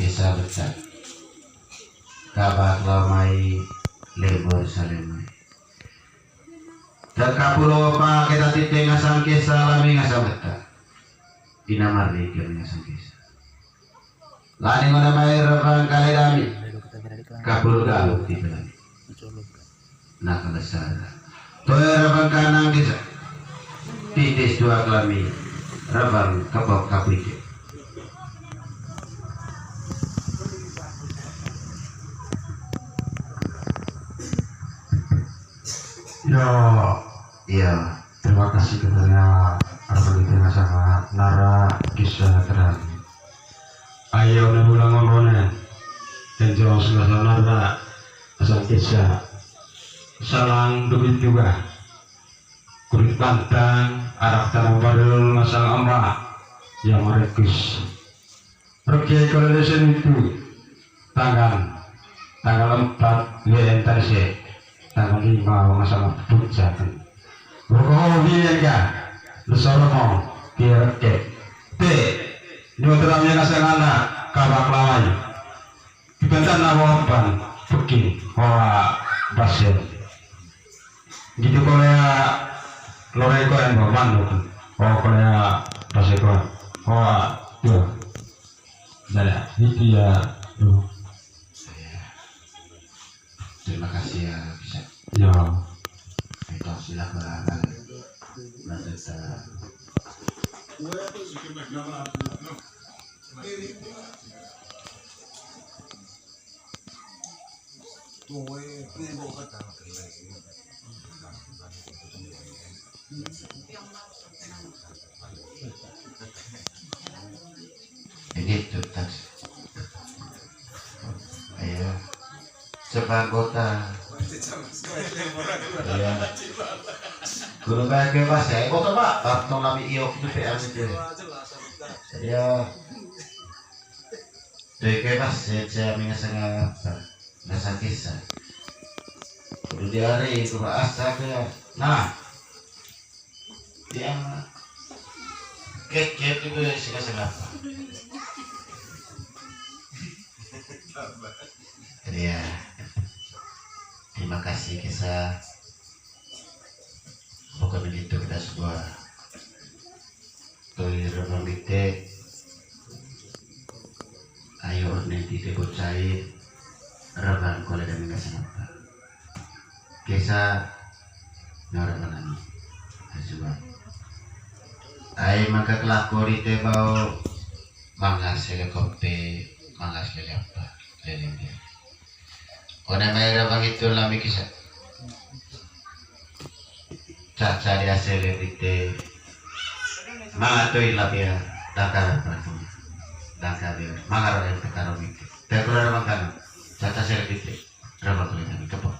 kisah besar kabak lamai lebur salemai terkapulo pa kita titik ngasang kisah lami ngasang beta dinamari kami ngasang kisah lani ngona mai rabang kali dami kapul galuh di belakang nak besar toy rabang kanang kisah titis dua kelami rabang kapok kaplik ya terima kasih kepada Arban itu sangat nara kisah terang ayo ulang ngomongnya dan jauh selasa nara asal kisah salang duit juga kulit pantang arah tanah badul masang emak yang merekis pergi ke lesen itu tanggal 4 WNTC tanggal 5 masang pujakan Rokok biar kan, bersama biar kek. Nyutranya kasih anak kabak lawan. Dibantan nawapan pergi, basir. Gitu kalau ya loreko yang bermandu, kalau ya basir kau, tuh, jadi itu ya. Terima kasih ya bisa. Ya. Itu silakan Nandita. Ini tutas. Ayo, cepat kota. Iya. Guru kayak pas ya, kok pak? Kartu nami iok itu PM itu. Saya kayak pas saya mengasah nasa kisah. Kudu diari kudu asa ke. Nah, yang kek itu sih apa? Iya. Terima kasih kisah. Pokoknya begitu kita sebuah toir memite ayo nanti debut cair raban kolej dan mengasah apa kisah ngaraban sebuah ayo maka kelakor itu bau mangas kopi mangas apa keliling dia kona may rabang itu lami kisah caca dia selebite matoy labia dakar pratum dakar dia mangar yang tekarong itu terkeluar makan caca selebite rabang kulitan kepo